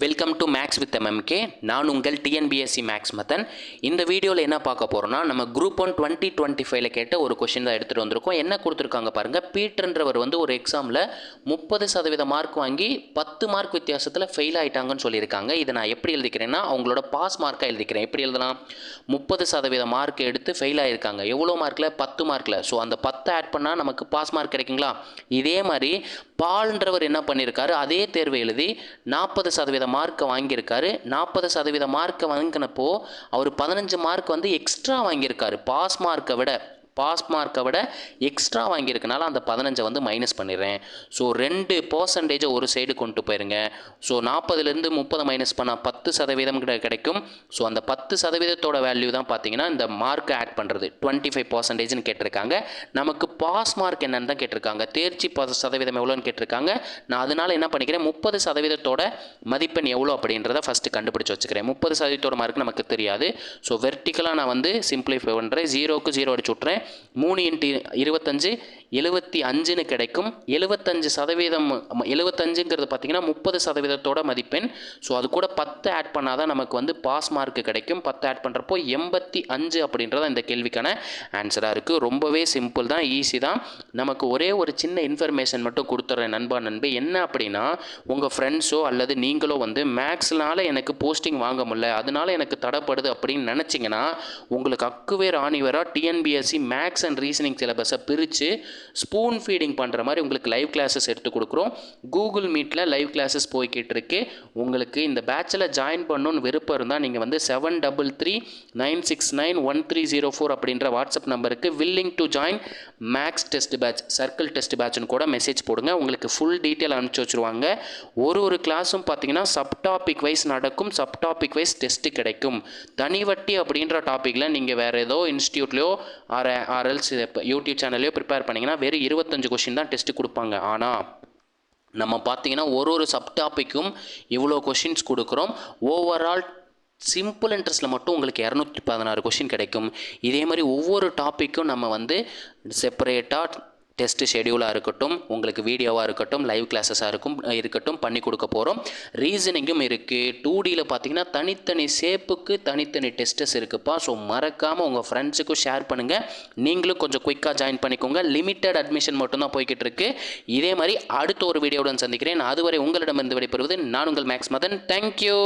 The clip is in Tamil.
Welcome to maths with MMK. நான் உங்கள் டிஎன்பிஎஸ்சி மேக்ஸ் மதன். இந்த வீடியோவில் என்ன பார்க்க போகிறோன்னா, நம்ம குரூப் 1 2025 கேட்ட ஒரு கொஷின் தான் எடுத்துகிட்டு வந்திருக்கோம். என்ன கொடுத்துருக்காங்க பாருங்கள். பீட்டர்ன்றவர் ஒரு எக்ஸாமில் 30% மார்க் வாங்கி 10 மார்க் வித்தியாசத்தில் ஃபெயில் ஆகிட்டாங்கன்னு சொல்லியிருக்காங்க. இதை நான் எப்படி எழுதிக்கிறேன்னா, அவங்களோட பாஸ் மார்க்காக எழுதிக்கிறேன். எப்படி எழுதலாம்? 30% மார்க் எடுத்து ஃபெயில் ஆகியிருக்காங்க. எவ்வளோ மார்க்கில்? 10 மார்க்கில். ஸோ அந்த 10 ஆட் பண்ணால் நமக்கு பாஸ் மார்க் கிடைக்குங்களா? இதே மாதிரி பால்ன்றவர் என்ன பண்ணியிருக்காரு, அதே தேர்வை எழுதி 40% மார்க்கை வாங்கியிருக்காரு. 40% மார்க்கை வாங்கினப்போ அவர் 15 மார்க் எக்ஸ்ட்ரா வாங்கியிருக்காரு. பாஸ் மார்க்கை விட எக்ஸ்ட்ரா வாங்கியிருக்கனால அந்த 15 மைனஸ் பண்ணிடுறேன். ஸோ 2% ஒரு சைடு கொண்டு போயிருங்க. ஸோ 40லேருந்து 30 மைனஸ் பண்ணால் 10% கிடைக்கும். ஸோ அந்த 10%ஓட வேல்யூ தான் பார்த்தீங்கன்னா இந்த மார்க்கை ஆட் பண்ணுறது. 25%ன்னு கேட்டிருக்காங்க. நமக்கு பாஸ் மார்க் என்னன்னு தான் கேட்டிருக்காங்க. தேர்ச்சி சதவீதம் எவ்வளோன்னு கேட்டிருக்காங்க. நான் அதனால் என்ன பண்ணிக்கிறேன், 30%ஓட மதிப்பெண் எவ்வளோ அப்படின்றத ஃபஸ்ட்டு கண்டுபிடிச்சி வச்சுக்கிறேன். 30%ஓட மார்க் நமக்கு தெரியாது. ஸோ வெர்டிக்கலாக நான் சிம்பிளிஃபை பண்ணுறேன். 0க்கு 0 அடிச்சு விட்றேன். 3 × 25 75ன்னு கிடைக்கும். 75ங்கிறது பார்த்தீங்கன்னா 30%ஓட மதிப்பெண். ஸோ அது கூட 10 ஆட் பண்ணால் தான் நமக்கு பாஸ் மார்க் கிடைக்கும். 10 ஆட் பண்ணுறப்போ 85 அப்படின்றத இந்த கேள்விக்கான ஆன்சராக இருக்குது. ரொம்பவே சிம்பிள் தான், ஈஸி தான். நமக்கு ஒரே ஒரு சின்ன இன்ஃபர்மேஷன் மட்டும் கொடுத்துட்றேன் நண்பி. என்ன அப்படின்னா, உங்கள் ஃப்ரெண்ட்ஸோ அல்லது நீங்களோ மேக்ஸ்னால எனக்கு போஸ்டிங் வாங்க முடியல, அதனால எனக்கு தடைப்படுது அப்படின்னு நினச்சிங்கன்னா, உங்களுக்கு அக்குவேர் ஆணிவரா டிஎன்பிஎஸ்சி மேக்ஸ் அண்ட் ரீசனிங் சிலபஸை பிரித்து ஸ்பூன் ஃபீடிங் பண்ணுற மாதிரி உங்களுக்கு லைவ் கிளாஸஸ் எடுத்து கொடுக்குறோம். கூகுள் மீட்டில் லைவ் கிளாஸஸ் போய்கிட்டு இருக்கு. உங்களுக்கு இந்த பேட்சில் ஜாயின் பண்ணணுன்னு விருப்பம் இருந்தால் நீங்கள் 7339691304 அப்படின்ற வாட்ஸ்அப் நம்பருக்கு willing to join max test batch, circle test பேட்ச்னு கூட மெசேஜ் போடுங்க. உங்களுக்கு ஃபுல் டீட்டெயில் அனுப்பிச்சி வச்சுருவாங்க. ஒரு கிளாஸும் பார்த்தீங்கன்னா சப்டாபிக் வைஸ் நடக்கும். சப்டாபிக் வைஸ் டெஸ்ட்டு கிடைக்கும். தனிவட்டி அப்படின்ற டாப்பிக்கில் நீங்கள் வேறு ஏதோ இன்ஸ்டியூட்லையோ ஆர்எல்ஸ் யூடியூப் சேனல்லையோ ப்ரிப்பேர் பண்ணிங்கன்னா வெறும் 25 கொஷின் தான் டெஸ்ட்டு கொடுப்பாங்க. ஆனால் நம்ம பார்த்தீங்கன்னா ஒரு சப்டாப்பிக்கும் இவ்வளோ கொஷின்ஸ் கொடுக்குறோம். ஓவரால் சிம்பிள் இன்ட்ரெஸ்ட்டில் மட்டும் உங்களுக்கு 216 கொஷின் கிடைக்கும். இதே மாதிரி ஒவ்வொரு டாப்பிக்கும் நம்ம செப்பரேட்டாக டெஸ்ட் ஷெடியூலாக இருக்கட்டும், உங்களுக்கு வீடியோவாக இருக்கட்டும், லைவ் கிளாஸஸாக இருக்கட்டும் பண்ணி கொடுக்க போகிறோம். ரீசனிங்கும் இருக்குது. 2Dயில் பார்த்தீங்கன்னா தனித்தனி ஷேப்புக்கு தனித்தனி டெஸ்டஸ் இருக்குப்பா. ஸோ மறக்காமல் உங்கள் ஃப்ரெண்ட்ஸுக்கும் ஷேர் பண்ணுங்கள். நீங்களும் கொஞ்சம் குயிக்காக ஜாயின் பண்ணிக்கோங்க. லிமிட்டட் அட்மிஷன் மட்டும்தான் போய்கிட்டு இருக்கு. இதே மாதிரி அடுத்த ஒரு வீடியோவுடன் சந்திக்கிறேன். அதுவரை உங்களிடமிருந்து விடைபெறுவது நான் உங்கள் மேக்ஸ் மதன். தேங்க்யூ.